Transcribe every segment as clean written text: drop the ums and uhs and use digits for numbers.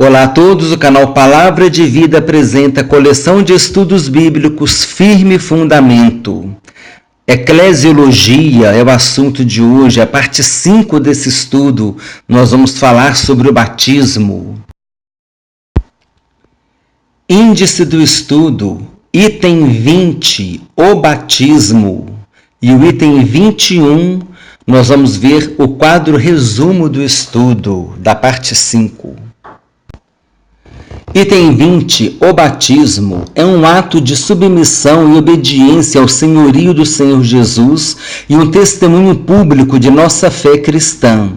Olá a todos, o canal Palavra de Vida apresenta a coleção de estudos bíblicos Firme Fundamento. Eclesiologia é o assunto de hoje. A parte 5 desse estudo, nós vamos falar sobre o batismo. Índice do estudo, item 20, o batismo. E o item 21, nós vamos ver o quadro resumo do estudo, da parte 5. Item 20, o batismo, é um ato de submissão e obediência ao senhorio do Senhor Jesus e um testemunho público de nossa fé cristã.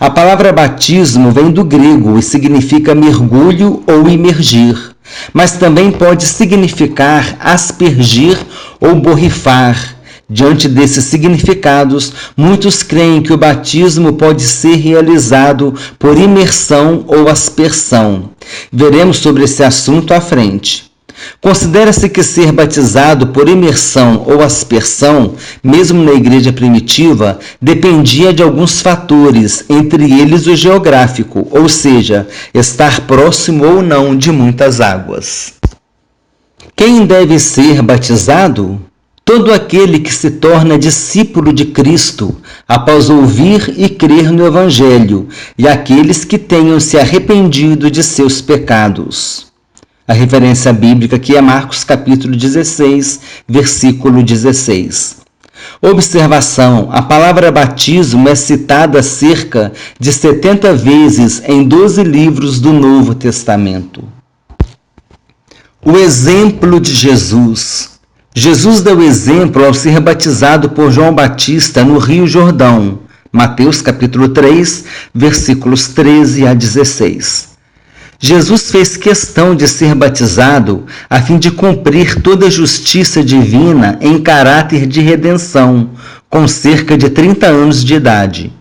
A palavra batismo vem do grego e significa mergulho ou imergir, mas também pode significar aspergir ou borrifar. Diante desses significados, muitos creem que o batismo pode ser realizado por imersão ou aspersão. Veremos sobre esse assunto à frente. Considera-se que ser batizado por imersão ou aspersão, mesmo na igreja primitiva, dependia de alguns fatores, entre eles o geográfico, ou seja, estar próximo ou não de muitas águas. Quem deve ser batizado? Todo aquele que se torna discípulo de Cristo, após ouvir e crer no Evangelho, e aqueles que tenham se arrependido de seus pecados. A referência bíblica aqui é Marcos capítulo 16, versículo 16. Observação: a palavra batismo é citada cerca de 70 vezes em 12 livros do Novo Testamento. O exemplo de Jesus. Jesus deu exemplo ao ser batizado por João Batista no Rio Jordão, Mateus capítulo 3, versículos 13 a 16. Jesus fez questão de ser batizado a fim de cumprir toda a justiça divina em caráter de redenção, com cerca de 30 anos de idade.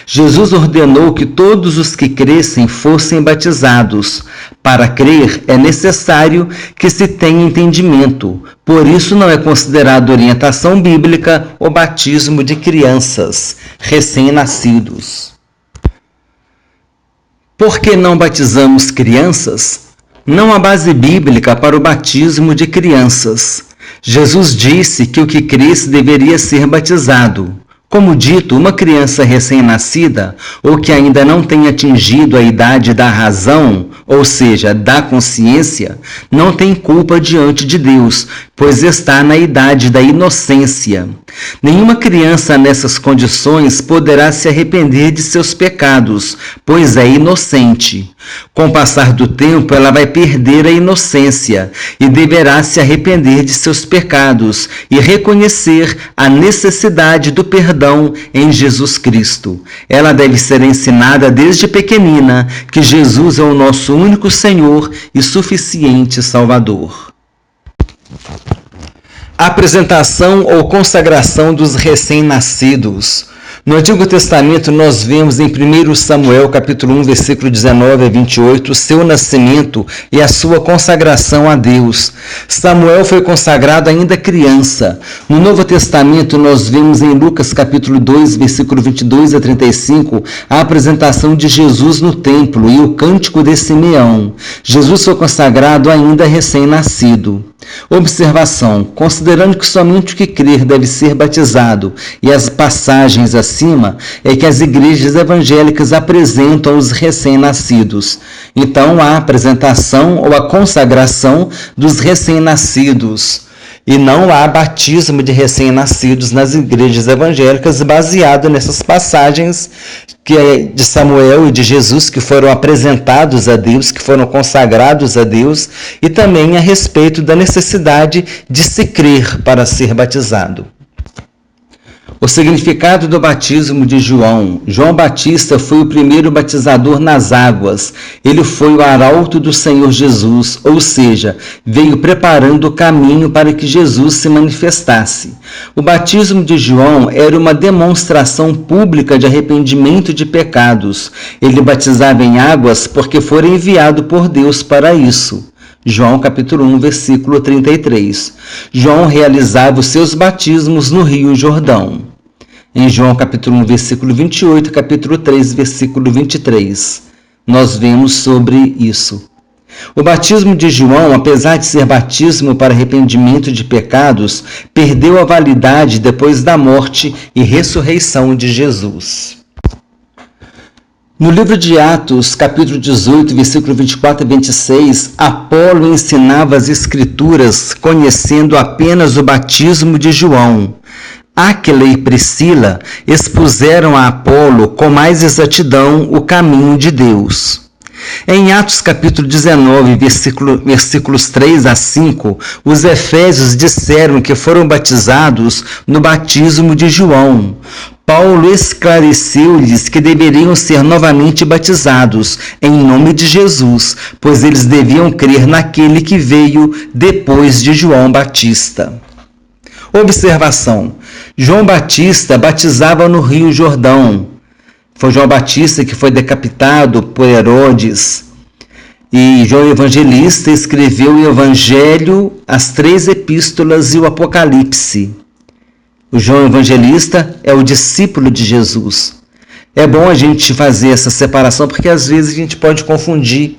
Jesus ordenou que todos os que crescem fossem batizados. Para crer é necessário que se tenha entendimento. Por isso não é considerado orientação bíblica o batismo de crianças, recém-nascidos. Por que não batizamos crianças? Não há base bíblica para o batismo de crianças. Jesus disse que o que cresce deveria ser batizado. Como dito, uma criança recém-nascida, ou que ainda não tenha atingido a idade da razão, ou seja, da consciência, não tem culpa diante de Deus, pois está na idade da inocência. Nenhuma criança nessas condições poderá se arrepender de seus pecados, pois é inocente. Com o passar do tempo, ela vai perder a inocência e deverá se arrepender de seus pecados e reconhecer a necessidade do perdão em Jesus Cristo. Ela deve ser ensinada desde pequenina que Jesus é o nosso único Senhor e suficiente Salvador. Apresentação ou consagração dos recém-nascidos. No Antigo Testamento, nós vemos em 1 Samuel, capítulo 1, versículo 19 a 28, o seu nascimento e a sua consagração a Deus. Samuel foi consagrado ainda criança. No Novo Testamento, nós vemos em Lucas, capítulo 2, versículo 22 a 35, a apresentação de Jesus no templo e o cântico de Simeão. Jesus foi consagrado ainda recém-nascido. Observação: considerando que somente o que crer deve ser batizado e as passagens acima é que as igrejas evangélicas apresentam os recém-nascidos. Então há a apresentação ou a consagração dos recém-nascidos e não há batismo de recém-nascidos nas igrejas evangélicas baseado nessas passagens que é de Samuel e de Jesus, que foram apresentados a Deus, que foram consagrados a Deus, e também a respeito da necessidade de se crer para ser batizado. O significado do batismo de João. João Batista foi o primeiro batizador nas águas. Ele foi o arauto do Senhor Jesus, ou seja, veio preparando o caminho para que Jesus se manifestasse. O batismo de João era uma demonstração pública de arrependimento de pecados. Ele batizava em águas porque fora enviado por Deus para isso. João capítulo 1, versículo 33. João realizava os seus batismos no Rio Jordão. Em João capítulo 1, versículo 28, capítulo 3, versículo 23. nós vemos sobre isso. O batismo de João, apesar de ser batismo para arrependimento de pecados, perdeu a validade depois da morte e ressurreição de Jesus. No livro de Atos, capítulo 18, versículo 24 a 26, Apolo ensinava as Escrituras, conhecendo apenas o batismo de João. Áquila e Priscila expuseram a Apolo com mais exatidão o caminho de Deus. Em Atos capítulo 19, versículos 3 a 5, os efésios disseram que foram batizados no batismo de João. Paulo esclareceu-lhes que deveriam ser novamente batizados em nome de Jesus, pois eles deviam crer naquele que veio depois de João Batista. Observação: João Batista batizava no Rio Jordão. Foi João Batista que foi decapitado por Herodes. E João Evangelista escreveu o Evangelho, as 3 epístolas e o Apocalipse. O João Evangelista é o discípulo de Jesus. É bom a gente fazer essa separação, porque às vezes a gente pode confundir.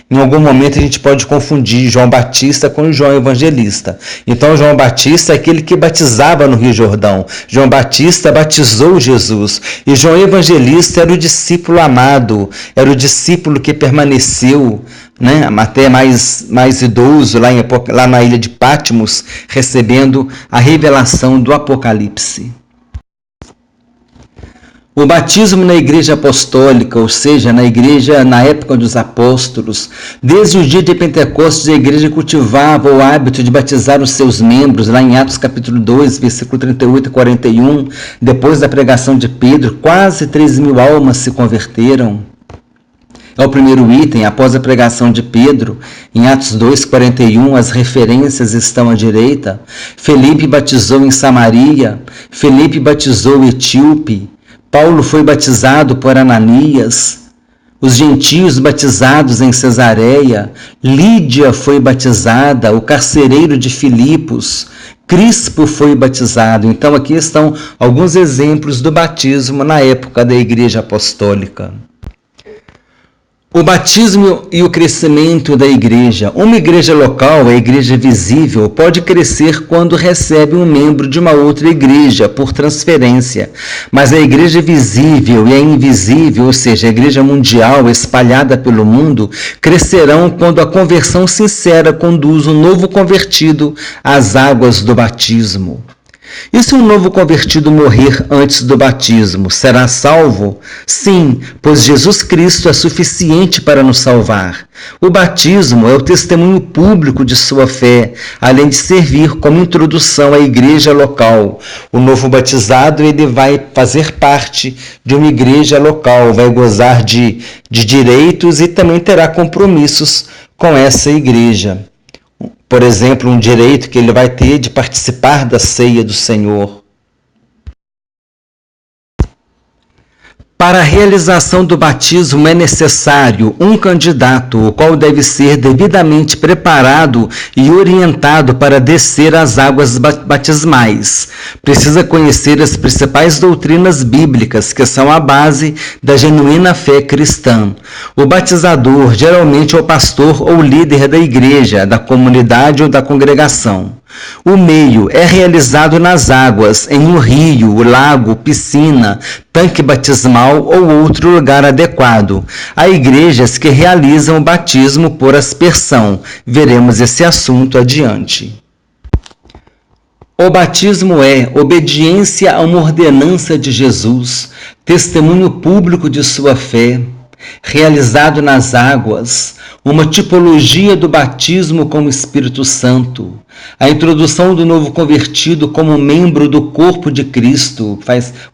Em algum momento a gente pode confundir João Batista com João Evangelista. Então João Batista é aquele que batizava no Rio Jordão. João Batista batizou Jesus. E João Evangelista era o discípulo amado, era o discípulo que permaneceu, até mais idoso, lá na ilha de Patmos, recebendo a revelação do Apocalipse. O batismo na igreja apostólica, ou seja, na igreja na época dos apóstolos, desde o dia de Pentecostes a igreja cultivava o hábito de batizar os seus membros, lá em Atos capítulo 2, versículo 38 e 41, depois da pregação de Pedro, quase 3.000 almas se converteram. É o primeiro item, após a pregação de Pedro, em Atos 2, 41, as referências estão à direita. Felipe batizou em Samaria, Felipe batizou o etíope, Paulo foi batizado por Ananias, os gentios batizados em Cesareia, Lídia foi batizada, o carcereiro de Filipos, Crispo foi batizado. Então aqui estão alguns exemplos do batismo na época da igreja apostólica. O batismo e o crescimento da igreja. Uma igreja local, a igreja visível, pode crescer quando recebe um membro de uma outra igreja por transferência. Mas a igreja visível e a invisível, ou seja, a igreja mundial espalhada pelo mundo, crescerão quando a conversão sincera conduz o novo convertido às águas do batismo. E se um novo convertido morrer antes do batismo, será salvo? Sim, pois Jesus Cristo é suficiente para nos salvar. O batismo é o testemunho público de sua fé, além de servir como introdução à igreja local. O novo batizado ele vai fazer parte de uma igreja local, vai gozar de direitos e também terá compromissos com essa igreja. Por exemplo, um direito que ele vai ter de participar da ceia do Senhor. Para a realização do batismo é necessário um candidato, o qual deve ser devidamente preparado e orientado para descer as águas batismais. Precisa conhecer as principais doutrinas bíblicas, que são a base da genuína fé cristã. O batizador geralmente é o pastor ou líder da igreja, da comunidade ou da congregação. O meio é realizado nas águas, em um rio, lago, piscina, tanque batismal ou outro lugar adequado. Há igrejas que realizam o batismo por aspersão. Veremos esse assunto adiante. O batismo é obediência a uma ordenança de Jesus, testemunho público de sua fé, realizado nas águas, uma tipologia do batismo com o Espírito Santo, a introdução do novo convertido como membro do corpo de Cristo,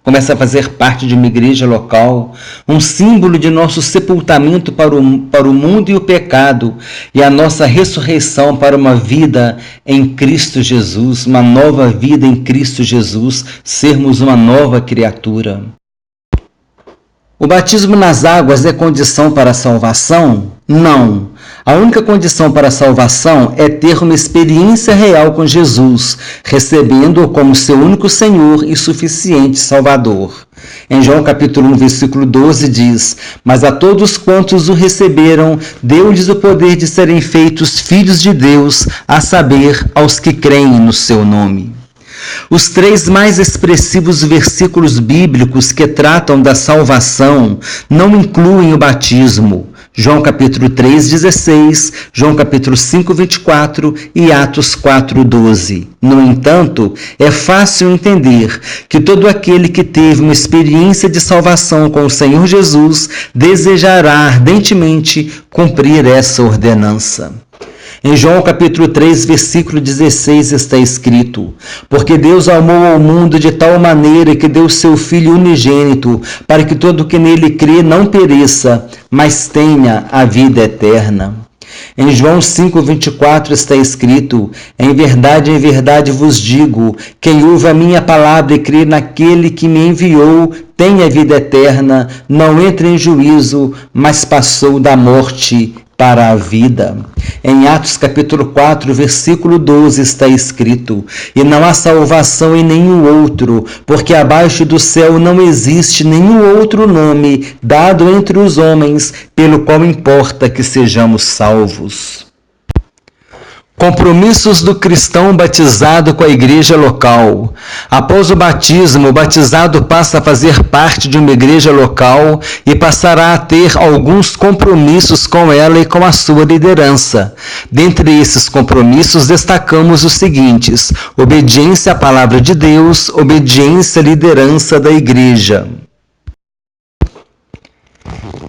começa a fazer parte de uma igreja local, um símbolo de nosso sepultamento para o mundo e o pecado, e a nossa ressurreição para uma vida em Cristo Jesus, uma nova vida em Cristo Jesus, sermos uma nova criatura. O batismo nas águas é condição para a salvação? Não. A única condição para a salvação é ter uma experiência real com Jesus, recebendo-o como seu único Senhor e suficiente Salvador. Em João capítulo 1, versículo 12 diz: Mas a todos quantos o receberam, deu-lhes o poder de serem feitos filhos de Deus, a saber, aos que creem no seu nome. Os 3 mais expressivos versículos bíblicos que tratam da salvação não incluem o batismo. João capítulo 3:16, João capítulo 5:24 e Atos 4:12. No entanto, é fácil entender que todo aquele que teve uma experiência de salvação com o Senhor Jesus desejará ardentemente cumprir essa ordenança. Em João capítulo 3, versículo 16 está escrito: Porque Deus amou ao mundo de tal maneira que deu seu Filho unigênito, para que todo que nele crê não pereça, mas tenha a vida eterna. Em João 5:24 está escrito: em verdade vos digo, quem ouve a minha palavra e crê naquele que me enviou, tem a vida eterna, não entra em juízo, mas passou da morte para a vida. Em Atos capítulo 4, versículo 12 está escrito: E não há salvação em nenhum outro, porque abaixo do céu não existe nenhum outro nome dado entre os homens, pelo qual importa que sejamos salvos. Compromissos do cristão batizado com a igreja local. Após o batismo, o batizado passa a fazer parte de uma igreja local e passará a ter alguns compromissos com ela e com a sua liderança. Dentre esses compromissos, destacamos os seguintes: obediência à palavra de Deus, obediência à liderança da igreja.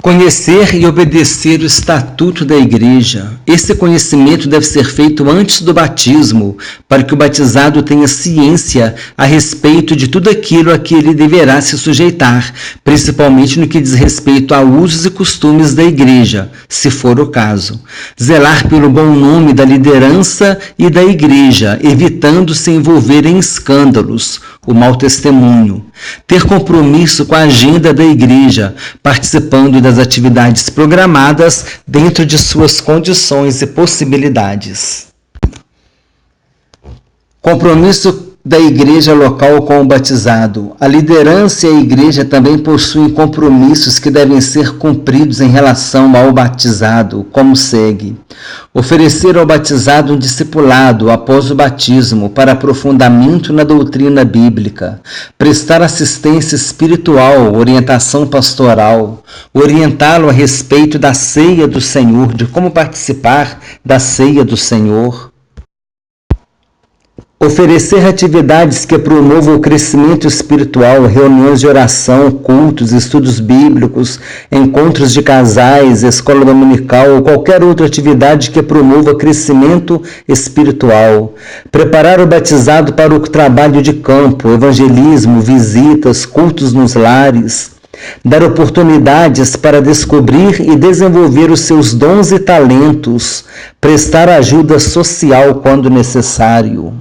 Conhecer e obedecer o estatuto da igreja. Esse conhecimento deve ser feito antes do batismo, para que o batizado tenha ciência a respeito de tudo aquilo a que ele deverá se sujeitar, principalmente no que diz respeito a usos e costumes da igreja, se for o caso. Zelar pelo bom nome da liderança e da igreja, evitando se envolver em escândalos, o mau testemunho. Ter compromisso com a agenda da igreja, participando das atividades programadas dentro de suas condições e possibilidades. Compromisso da igreja local com o batizado. A liderança e a igreja também possuem compromissos que devem ser cumpridos em relação ao batizado, como segue: oferecer ao batizado um discipulado após o batismo para aprofundamento na doutrina bíblica, prestar assistência espiritual, orientação pastoral, orientá-lo a respeito da ceia do Senhor, de como participar da ceia do Senhor, oferecer atividades que promovam o crescimento espiritual, reuniões de oração, cultos, estudos bíblicos, encontros de casais, escola dominical ou qualquer outra atividade que promova crescimento espiritual. Preparar o batizado para o trabalho de campo, evangelismo, visitas, cultos nos lares. Dar oportunidades para descobrir e desenvolver os seus dons e talentos. Prestar ajuda social quando necessário.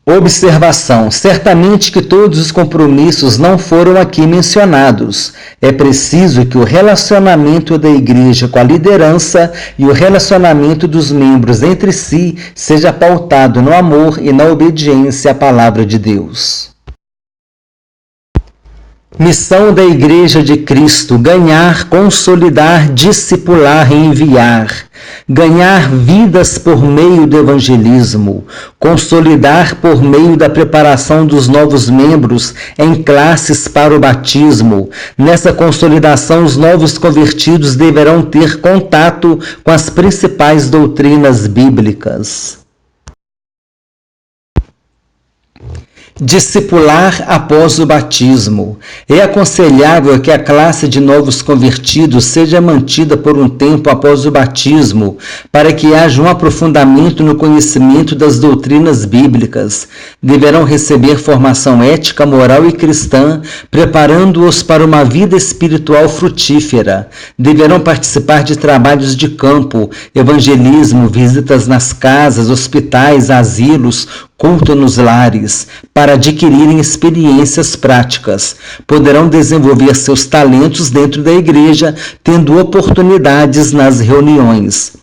Observação: certamente que todos os compromissos não foram aqui mencionados. É preciso que o relacionamento da igreja com a liderança e o relacionamento dos membros entre si seja pautado no amor e na obediência à palavra de Deus. Missão da Igreja de Cristo: ganhar, consolidar, discipular e enviar. Ganhar vidas por meio do evangelismo, consolidar por meio da preparação dos novos membros em classes para o batismo. Nessa consolidação, os novos convertidos deverão ter contato com as principais doutrinas bíblicas. Discipular após o batismo. É aconselhável que a classe de novos convertidos seja mantida por um tempo após o batismo, para que haja um aprofundamento no conhecimento das doutrinas bíblicas. Deverão receber formação ética, moral e cristã, preparando-os para uma vida espiritual frutífera. Deverão participar de trabalhos de campo, evangelismo, visitas nas casas, hospitais, asilos, culto nos lares, para adquirirem experiências práticas. Poderão desenvolver seus talentos dentro da igreja, tendo oportunidades nas reuniões.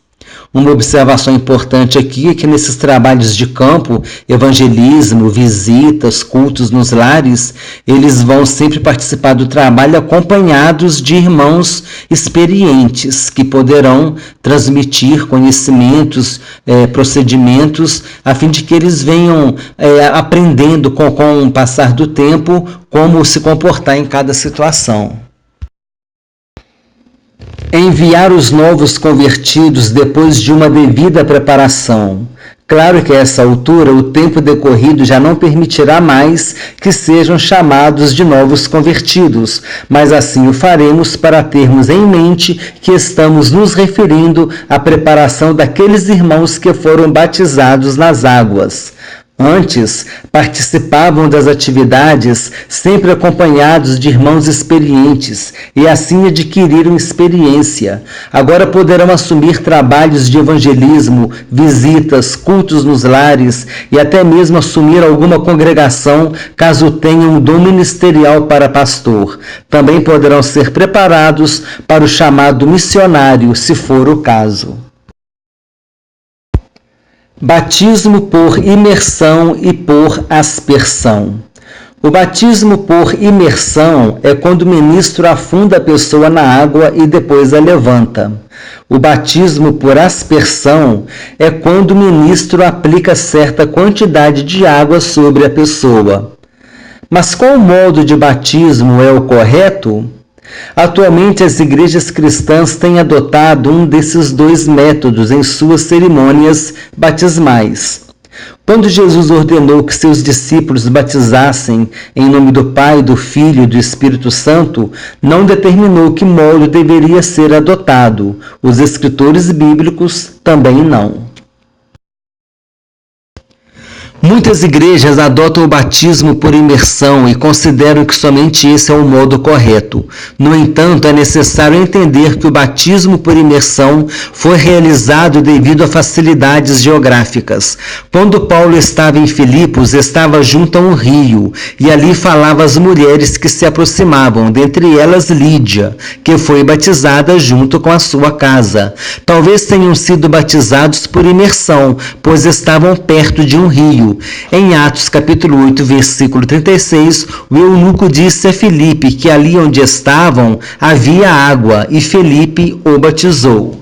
Uma observação importante aqui é que nesses trabalhos de campo, evangelismo, visitas, cultos nos lares, eles vão sempre participar do trabalho acompanhados de irmãos experientes, que poderão transmitir conhecimentos, procedimentos, a fim de que eles venham aprendendo com o passar do tempo como se comportar em cada situação. Enviar os novos convertidos depois de uma devida preparação. Claro que a essa altura o tempo decorrido já não permitirá mais que sejam chamados de novos convertidos, mas assim o faremos para termos em mente que estamos nos referindo à preparação daqueles irmãos que foram batizados nas águas. Antes, participavam das atividades sempre acompanhados de irmãos experientes e assim adquiriram experiência. Agora poderão assumir trabalhos de evangelismo, visitas, cultos nos lares e até mesmo assumir alguma congregação caso tenham um dom ministerial para pastor. Também poderão ser preparados para o chamado missionário, se for o caso. Batismo por imersão e por aspersão. O batismo por imersão é quando o ministro afunda a pessoa na água e depois a levanta. O batismo por aspersão é quando o ministro aplica certa quantidade de água sobre a pessoa. Mas qual modo de batismo é o correto? Atualmente, as igrejas cristãs têm adotado um desses dois métodos em suas cerimônias batismais. Quando Jesus ordenou que seus discípulos batizassem em nome do Pai, do Filho e do Espírito Santo, não determinou que modo deveria ser adotado. Os escritores bíblicos também não. Muitas igrejas adotam o batismo por imersão e consideram que somente esse é o modo correto. No entanto, é necessário entender que o batismo por imersão foi realizado devido a facilidades geográficas. Quando Paulo estava em Filipos, estava junto a um rio, e ali falava às mulheres que se aproximavam, dentre elas Lídia, que foi batizada junto com a sua casa. Talvez tenham sido batizados por imersão, pois estavam perto de um rio. Em Atos capítulo 8, versículo 36, o eunuco disse a Filipe que ali onde estavam havia água, e Filipe o batizou.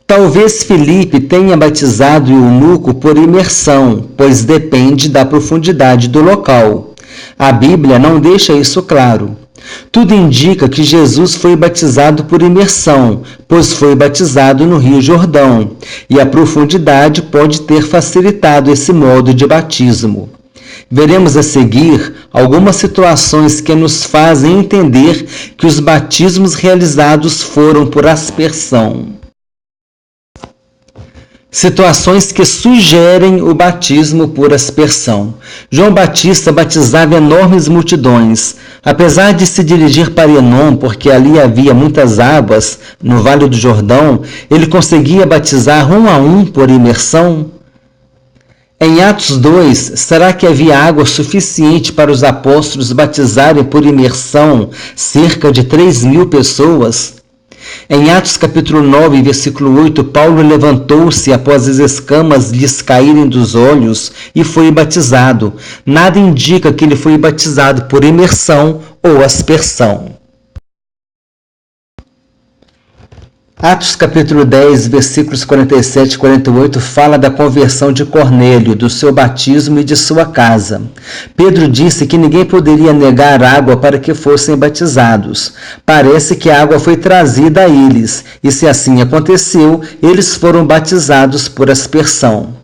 Talvez Filipe tenha batizado o eunuco por imersão, pois depende da profundidade do local. A Bíblia não deixa isso claro. Tudo indica que Jesus foi batizado por imersão, pois foi batizado no Rio Jordão, e a profundidade pode ter facilitado esse modo de batismo. Veremos a seguir algumas situações que nos fazem entender que os batismos realizados foram por aspersão. Situações que sugerem o batismo por aspersão. João Batista batizava enormes multidões. Apesar de se dirigir para Enom, porque ali havia muitas águas, no Vale do Jordão, ele conseguia batizar um a um por imersão? Em Atos 2, será que havia água suficiente para os apóstolos batizarem por imersão cerca de 3.000 pessoas? Em Atos capítulo 9, versículo 8, Paulo levantou-se após as escamas lhes caírem dos olhos e foi batizado. Nada indica que ele foi batizado por imersão ou aspersão. Atos capítulo 10, versículos 47 e 48 fala da conversão de Cornélio, do seu batismo e de sua casa. Pedro disse que ninguém poderia negar água para que fossem batizados. Parece que a água foi trazida a eles, e se assim aconteceu, eles foram batizados por aspersão.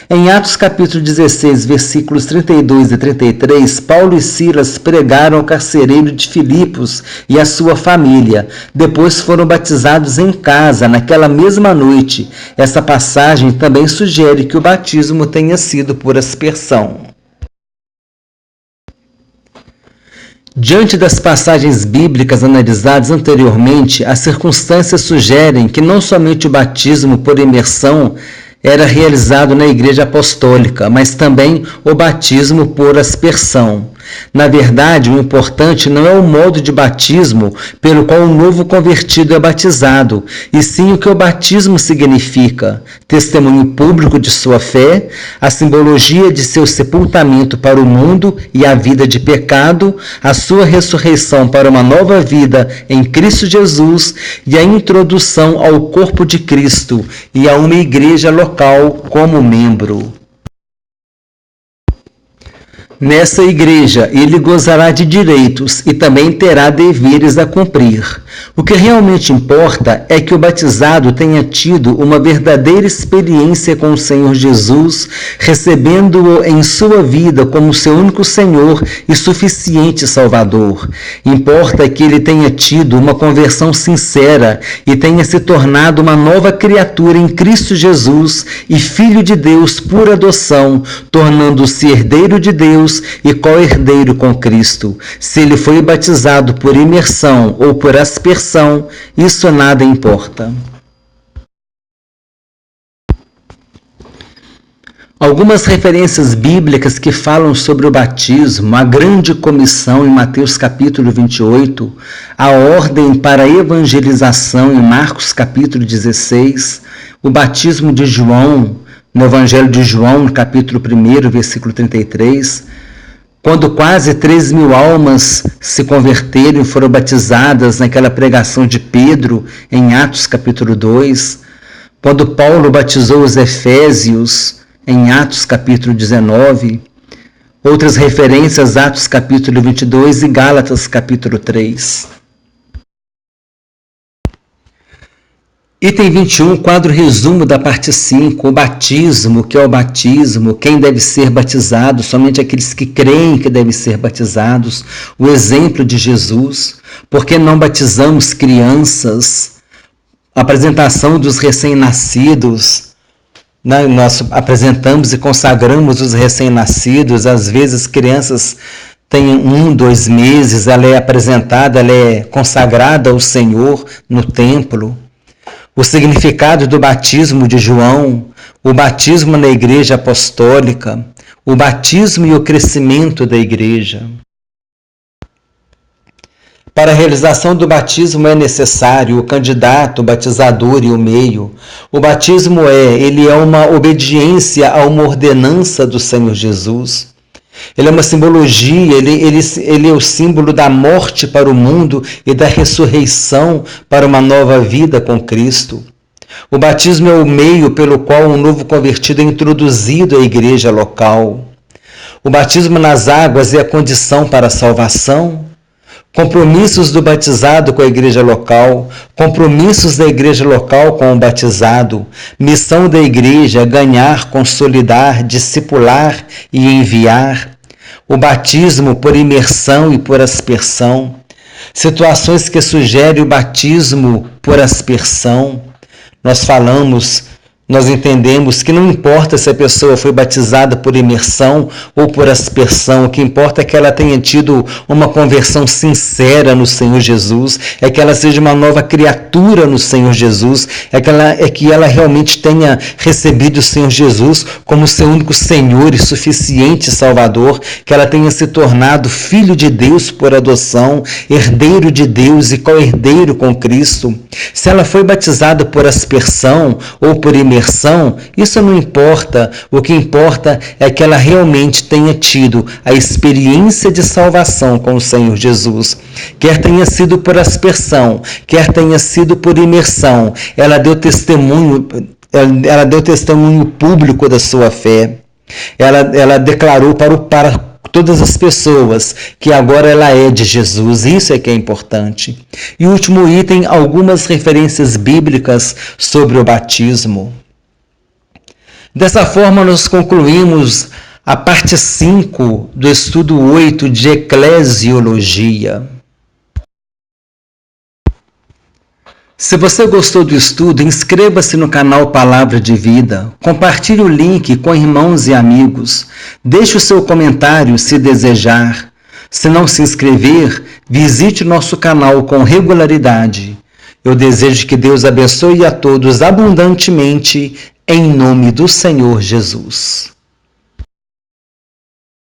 Em Atos capítulo 16, versículos 32 e 33, Paulo e Silas pregaram ao carcereiro de Filipos e à sua família. Depois foram batizados em casa, naquela mesma noite. Essa passagem também sugere que o batismo tenha sido por aspersão. Diante das passagens bíblicas analisadas anteriormente, as circunstâncias sugerem que não somente o batismo por imersão era realizado na Igreja Apostólica, mas também o batismo por aspersão. Na verdade, o importante não é o modo de batismo pelo qual o novo convertido é batizado, e sim o que o batismo significa: testemunho público de sua fé, a simbologia de seu sepultamento para o mundo e a vida de pecado, a sua ressurreição para uma nova vida em Cristo Jesus e a introdução ao corpo de Cristo e a uma igreja local como membro. Nessa igreja, ele gozará de direitos e também terá deveres a cumprir. O que realmente importa é que o batizado tenha tido uma verdadeira experiência com o Senhor Jesus, recebendo-o em sua vida como seu único Senhor e suficiente Salvador. Importa que ele tenha tido uma conversão sincera e tenha se tornado uma nova criatura em Cristo Jesus e Filho de Deus por adoção, tornando-se herdeiro de Deus e co-herdeiro com Cristo. Se ele foi batizado por imersão ou por aspersão, isso nada importa. Algumas referências bíblicas que falam sobre o batismo, a grande comissão em Mateus capítulo 28, a ordem para a evangelização em Marcos capítulo 16, o batismo de João, no Evangelho de João, no capítulo 1, versículo 33, quando quase 3.000 almas se converteram e foram batizadas naquela pregação de Pedro, em Atos capítulo 2, quando Paulo batizou os Efésios, em Atos capítulo 19, outras referências, Atos capítulo 22 e Gálatas capítulo 3. Item 21, quadro resumo da parte 5, o batismo, o que é o batismo, quem deve ser batizado, somente aqueles que creem que devem ser batizados, o exemplo de Jesus, por que não batizamos crianças, a apresentação dos recém-nascidos, nós apresentamos e consagramos os recém-nascidos, às vezes crianças têm 1, 2 meses, ela é apresentada, ela é consagrada ao Senhor no templo. O significado do batismo de João, o batismo na Igreja Apostólica, o batismo e o crescimento da Igreja. Para a realização do batismo é necessário o candidato, o batizador e o meio. O batismo ele é uma obediência a uma ordenança do Senhor Jesus. Ele é uma simbologia, ele é o símbolo da morte para o mundo e da ressurreição para uma nova vida com Cristo. O batismo é o meio pelo qual um novo convertido é introduzido à igreja local. O batismo nas águas é a condição para a salvação. Compromissos do batizado com a igreja local, compromissos da igreja local com o batizado, missão da igreja, ganhar, consolidar, discipular e enviar, o batismo por imersão e por aspersão, situações que sugerem o batismo por aspersão. Nós entendemos que não importa se a pessoa foi batizada por imersão ou por aspersão, o que importa é que ela tenha tido uma conversão sincera no Senhor Jesus, é que ela seja uma nova criatura no Senhor Jesus, é que ela realmente tenha recebido o Senhor Jesus como seu único Senhor e suficiente Salvador, que ela tenha se tornado filho de Deus por adoção, herdeiro de Deus e co-herdeiro com Cristo. Se ela foi batizada por aspersão ou por imersão, isso não importa. O que importa é que ela realmente tenha tido a experiência de salvação com o Senhor Jesus. Quer tenha sido por aspersão, quer tenha sido por imersão, ela deu testemunho público da sua fé. Ela declarou para todas as pessoas que agora ela é de Jesus. Isso é que é importante. E o último item, algumas referências bíblicas sobre o batismo. Dessa forma, nós concluímos a parte 5 do estudo 8 de Eclesiologia. Se você gostou do estudo, inscreva-se no canal Palavra de Vida, compartilhe o link com irmãos e amigos, deixe o seu comentário se desejar. Se não se inscrever, visite nosso canal com regularidade. Eu desejo que Deus abençoe a todos abundantemente. em nome do Senhor Jesus.